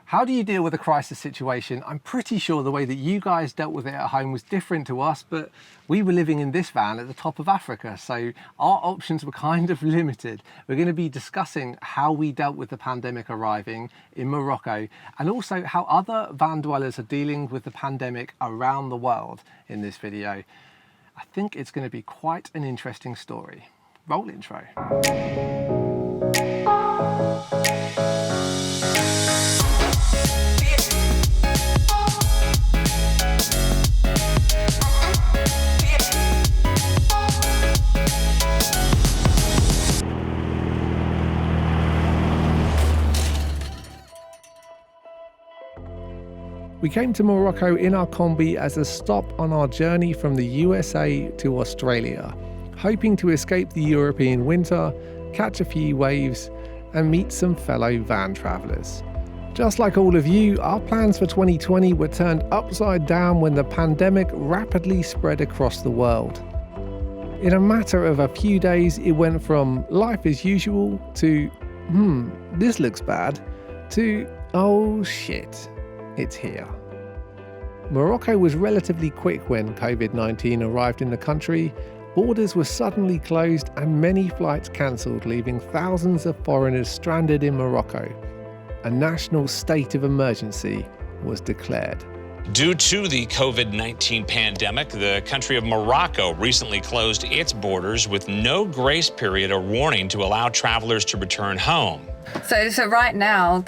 How do you deal with a crisis situation? I'm pretty sure the way that you guys dealt with it at home was different to us, but we were living in this van at the top of Africa, so our options were kind of limited. We're going to be discussing how we dealt with the pandemic arriving in Morocco, and also how other van dwellers are dealing with the pandemic around the world in this video. I think it's going to be quite an interesting story. Roll intro. We came to Morocco in our Kombi as a stop on our journey from the USA to Australia, hoping to escape the European winter, catch a few waves, and meet some fellow van travellers. Just like all of you, our plans for 2020 were turned upside down when the pandemic rapidly spread across the world. In a matter of a few days, it went from life as usual to, this looks bad, to, oh shit, it's here. Morocco was relatively quick when COVID-19 arrived in the country. Borders were suddenly closed and many flights cancelled, leaving thousands of foreigners stranded in Morocco. A national state of emergency was declared. Due to the COVID-19 pandemic, the country of Morocco recently closed its borders with no grace period or warning to allow travelers to return home. So right now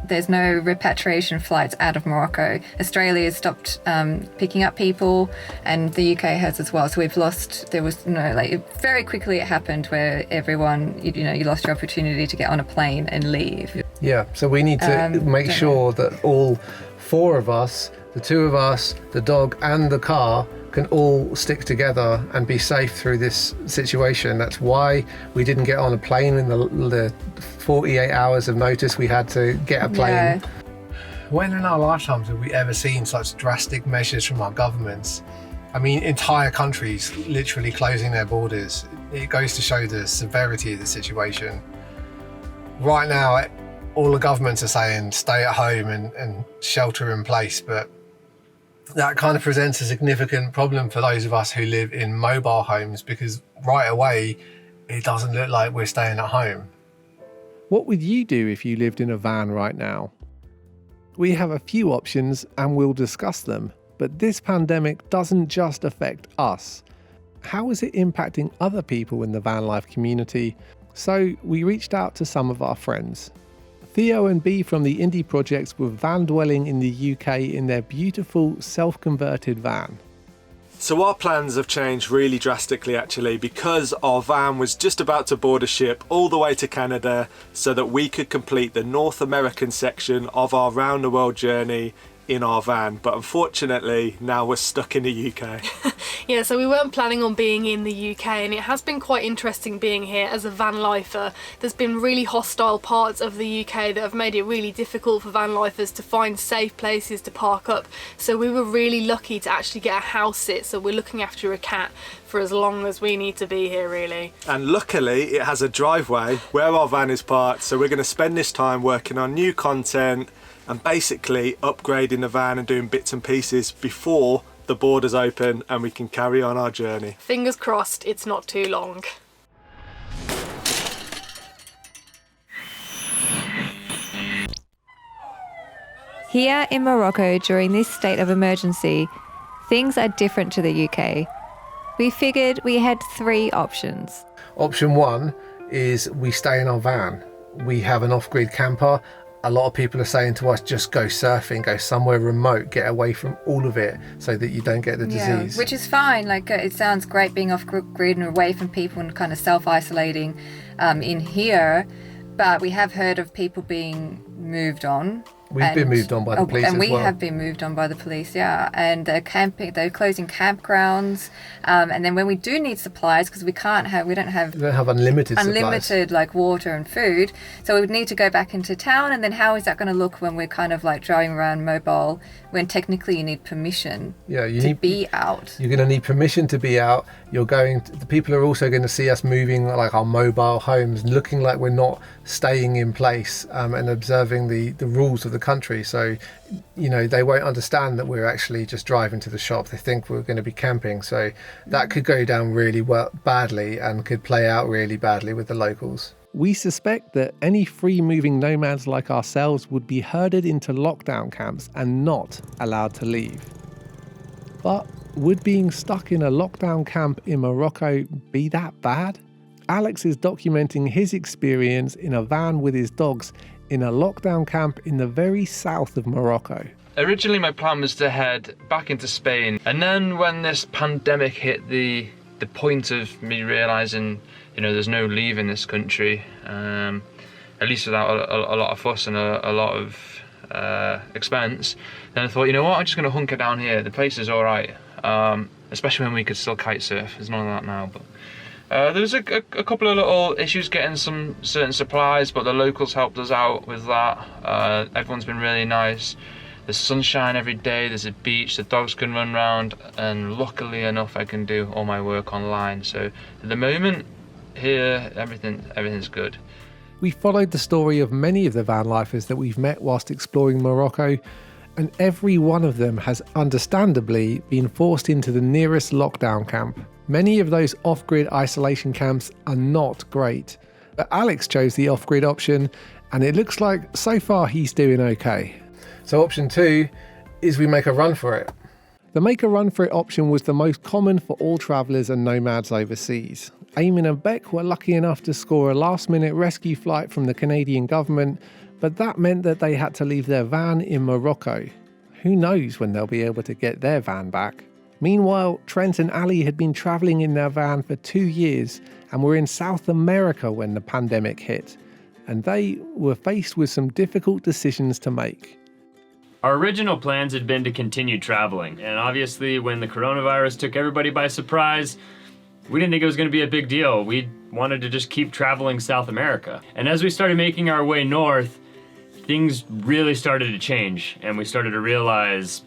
there's no repatriation flights out of Morocco. Australia has stopped picking up people, and the UK has as well. So very quickly it happened where everyone, you lost your opportunity to get on a plane and leave. Yeah, so we need to make sure that all four of us, the two of us, the dog and the car, can all stick together and be safe through this situation. That's why we didn't get on a plane in the 48 hours of notice we had to get a plane. Yeah. When in our lifetimes have we ever seen such drastic measures from our governments? I mean, entire countries literally closing their borders. It goes to show the severity of the situation. Right now, all the governments are saying stay at home and shelter in place, but that kind of presents a significant problem for those of us who live in mobile homes, because right away it doesn't look like we're staying at home. What would you do if you lived in a van right now? We have a few options and we'll discuss them, but this pandemic doesn't just affect us. How is it impacting other people in the van life community? So we reached out to some of our friends. Theo and Bea from the Indie Projects were van dwelling in the UK in their beautiful self-converted van. So our plans have changed really drastically actually, because our van was just about to board a ship all the way to Canada so that we could complete the North American section of our round the world journey in our van, but unfortunately now we're stuck in the UK. Yeah, so we weren't planning on being in the UK, and it has been quite interesting being here as a van lifer. There's been really hostile parts of the UK that have made it really difficult for van lifers to find safe places to park up. So we were really lucky to actually get a house sit, so we're looking after a cat for as long as we need to be here really. And luckily it has a driveway where our van is parked, so we're going to spend this time working on new content and basically upgrading the van and doing bits and pieces before the borders open and we can carry on our journey. Fingers crossed it's not too long. Here in Morocco during this state of emergency, things are different to the UK. We figured we had three options. Option one is we stay in our van. We have an off-grid camper. A lot of people are saying to us, just go surfing, go somewhere remote, get away from all of it so that you don't get the disease. Which is fine. It sounds great being off grid and away from people and kind of self-isolating in here. But we have heard of people being moved on We've been moved on by the police as well. And we have been moved on by the police, yeah. And they're closing campgrounds. And then when we do need supplies, because we don't have unlimited supplies. Like water and food. So we would need to go back into town. And then how is that going to look when we're kind of like driving around mobile, when technically you need permission to be out? You're going to need permission to be out. The people are also going to see us moving like our mobile homes, looking like we're not staying in place and observing the rules of the country. So, they won't understand that we're actually just driving to the shop. They think we're going to be camping. So that could go down really badly and could play out really badly with the locals. We suspect that any free-moving nomads like ourselves would be herded into lockdown camps and not allowed to leave. But would being stuck in a lockdown camp in Morocco be that bad? Alex is documenting his experience in a van with his dogs in a lockdown camp in the very south of Morocco. Originally my plan was to head back into Spain, and then when this pandemic hit, the point of me realising, there's no leaving this country, at least without a lot of fuss and a lot of expense, then I thought, I'm just going to hunker down here. The place is alright, especially when we could still kite surf. There's none of that now, but there was a couple of little issues getting some certain supplies, but the locals helped us out with that. Everyone's been really nice. There's sunshine every day, there's a beach, the dogs can run around, and luckily enough I can do all my work online. So at the moment here, everything's good. We followed the story of many of the van lifers that we've met whilst exploring Morocco, and every one of them has understandably been forced into the nearest lockdown camp. Many of those off-grid isolation camps are not great, but Alex chose the off-grid option, and it looks like so far he's doing okay. So option 2 is we make a run for it. The make a run for it option was the most common for all travellers and nomads overseas. Eamon and Beck were lucky enough to score a last-minute rescue flight from the Canadian government, but that meant that they had to leave their van in Morocco. Who knows when they'll be able to get their van back? Meanwhile, Trent and Ali had been travelling in their van for 2 years and were in South America when the pandemic hit, and they were faced with some difficult decisions to make. Our original plans had been to continue traveling, and obviously when the coronavirus took everybody by surprise, we didn't think it was going to be a big deal. We wanted to just keep traveling South America. And as we started making our way north, things really started to change, and we started to realize,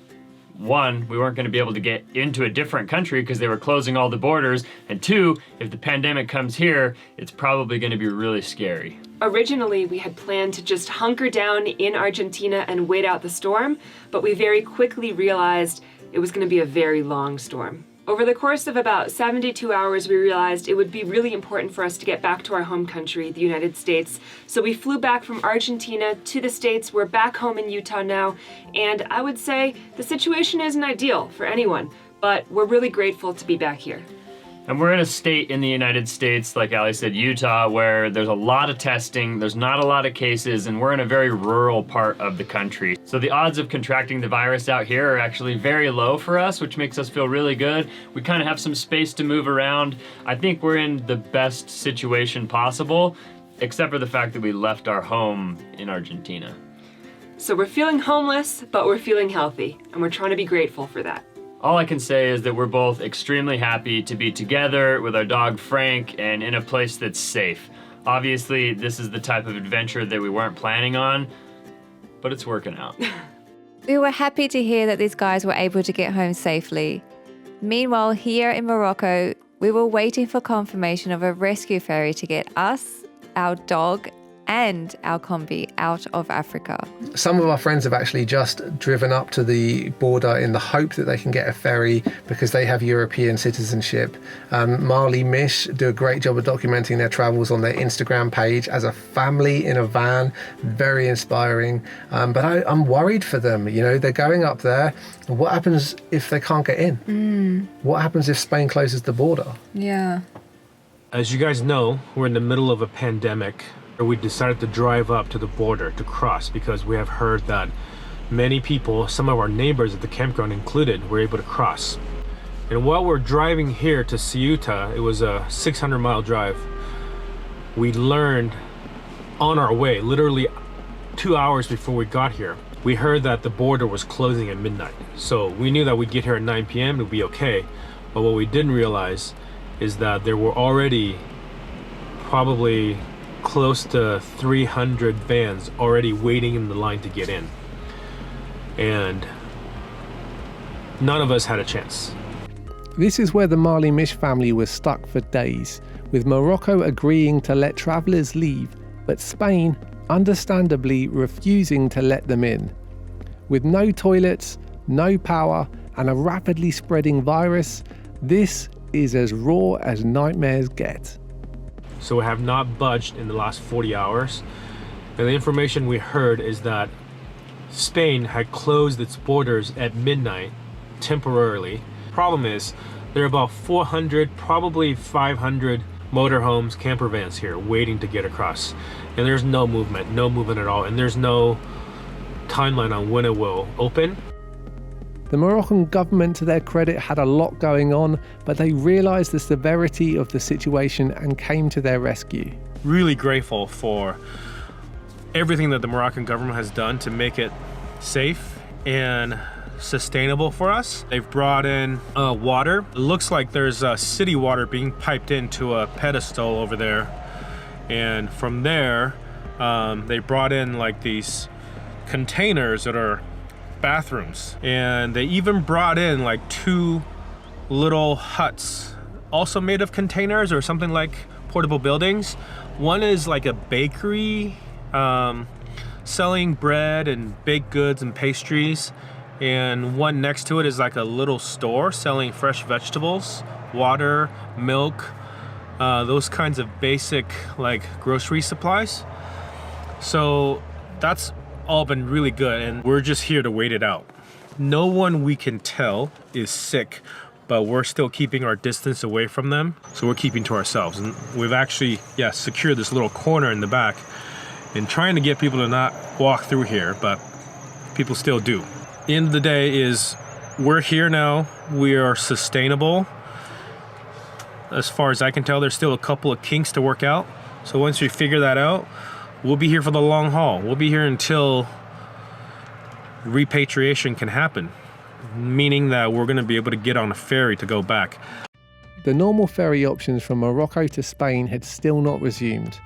one, we weren't going to be able to get into a different country because they were closing all the borders, and two, if the pandemic comes here, it's probably going to be really scary. Originally, we had planned to just hunker down in Argentina and wait out the storm, but we very quickly realized it was going to be a very long storm. Over the course of about 72 hours, we realized it would be really important for us to get back to our home country, the United States. So we flew back from Argentina to the States. We're back home in Utah now, and I would say the situation isn't ideal for anyone, but we're really grateful to be back here. And we're in a state in the United States, like Ali said, Utah, where there's a lot of testing, there's not a lot of cases, and we're in a very rural part of the country. So the odds of contracting the virus out here are actually very low for us, which makes us feel really good. We kind of have some space to move around. I think we're in the best situation possible, except for the fact that we left our home in Argentina. So we're feeling homeless, but we're feeling healthy, and we're trying to be grateful for that. All I can say is that we're both extremely happy to be together with our dog Frank and in a place that's safe. Obviously, this is the type of adventure that we weren't planning on, but it's working out. We were happy to hear that these guys were able to get home safely. Meanwhile, here in Morocco, we were waiting for confirmation of a rescue ferry to get us, our dog, and our Kombi out of Africa. Some of our friends have actually just driven up to the border in the hope that they can get a ferry because they have European citizenship. Marley Mish do a great job of documenting their travels on their Instagram page as a family in a van. Very inspiring. But I'm worried for them. They're going up there. What happens if they can't get in? What happens if Spain closes the border? Yeah. As you guys know, we're in the middle of a pandemic. We decided to drive up to the border to cross because we have heard that many people, some of our neighbors at the campground included, were able to cross. And while we're driving here to Ceuta, it was a 600-mile drive, we learned on our way, literally 2 hours before we got here, we heard that the border was closing at midnight. So we knew that we'd get here at 9 p.m. it would be okay. But what we didn't realize is that there were already probably close to 300 vans already waiting in the line to get in. And none of us had a chance. This is where the Marley Mish family was stuck for days, with Morocco agreeing to let travellers leave, but Spain understandably refusing to let them in. With no toilets, no power, and a rapidly spreading virus, this is as raw as nightmares get. So we have not budged in the last 40 hours. And the information we heard is that Spain had closed its borders at midnight temporarily. Problem is, there are about 400, probably 500 motorhomes, camper vans here waiting to get across. And there's no movement at all. And there's no timeline on when it will open. The Moroccan government, to their credit, had a lot going on, but they realised the severity of the situation and came to their rescue. Really grateful for everything that the Moroccan government has done to make it safe and sustainable for us. They've brought in water. It looks like there's city water being piped into a pedestal over there. And from there, they brought in like these containers that are bathrooms. And they even brought in like 2 little huts, also made of containers or something like portable buildings. One is like a bakery, selling bread and baked goods and pastries. And one next to it is like a little store selling fresh vegetables, water, milk, those kinds of basic like grocery supplies. So that's all been really good, and we're just here to wait it out. No one we can tell is sick, but we're still keeping our distance away from them. So we're keeping to ourselves. And we've actually, secured this little corner in the back and trying to get people to not walk through here, but people still do. The end of the day is we're here now. We are sustainable. As far as I can tell, there's still a couple of kinks to work out. So once we figure that out, we'll be here for the long haul. We'll be here until repatriation can happen, meaning that we're going to be able to get on a ferry to go back. The normal ferry options from Morocco to Spain had still not resumed,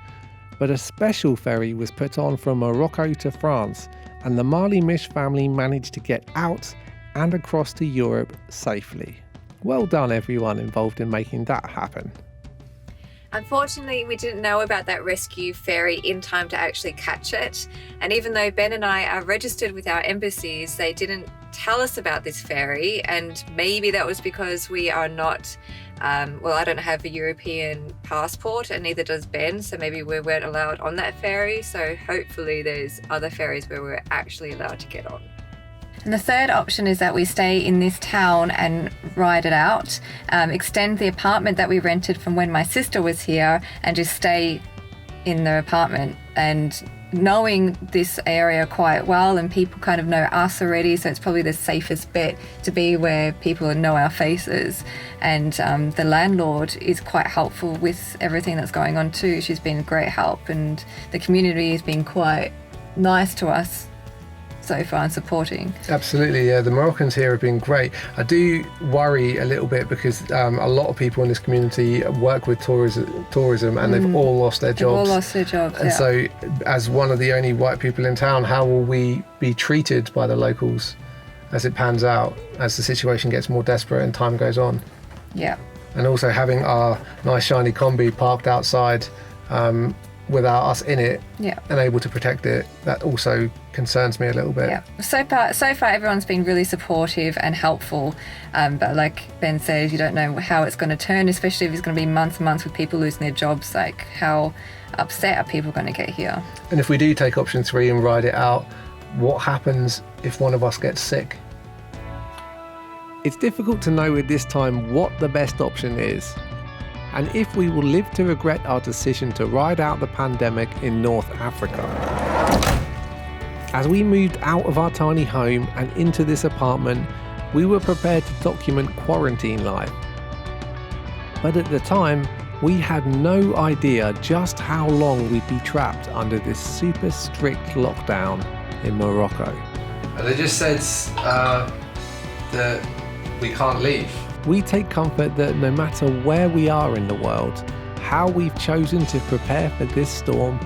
but a special ferry was put on from Morocco to France, and the Marley Mish family managed to get out and across to Europe safely. Well done everyone involved in making that happen. Unfortunately, we didn't know about that rescue ferry in time to actually catch it. And even though Ben and I are registered with our embassies, they didn't tell us about this ferry. And maybe that was because we are not, I don't have a European passport and neither does Ben. So maybe we weren't allowed on that ferry. So hopefully there's other ferries where we're actually allowed to get on. And the third option is that we stay in this town and ride it out, extend the apartment that we rented from when my sister was here and just stay in the apartment. And knowing this area quite well and people kind of know us already, so it's probably the safest bet to be where people know our faces. And the landlord is quite helpful with everything that's going on too. She's been a great help and the community has been quite nice to us so far and supporting. Absolutely, yeah. The Moroccans here have been great. I do worry a little bit because a lot of people in this community work with tourism and they've all lost their jobs. They've all lost their jobs, and so as one of the only white people in town, how will we be treated by the locals as it pans out, as the situation gets more desperate and time goes on? Yeah. And also having our nice shiny Kombi parked outside without us in it and able to protect it, that also concerns me a little bit. Yeah. So far everyone's been really supportive and helpful, but like Ben says, you don't know how it's going to turn, especially if it's going to be months and months with people losing their jobs. Like, how upset are people going to get here? And if we do take option 3 and ride it out, what happens if one of us gets sick? It's difficult to know at this time what the best option is, and if we will live to regret our decision to ride out the pandemic in North Africa. As we moved out of our tiny home and into this apartment, we were prepared to document quarantine life. But at the time, we had no idea just how long we'd be trapped under this super strict lockdown in Morocco. And they just said that we can't leave. We take comfort that no matter where we are in the world, how we've chosen to prepare for this storm,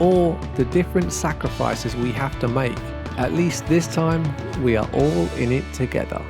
or the different sacrifices we have to make, at least this time we are all in it together.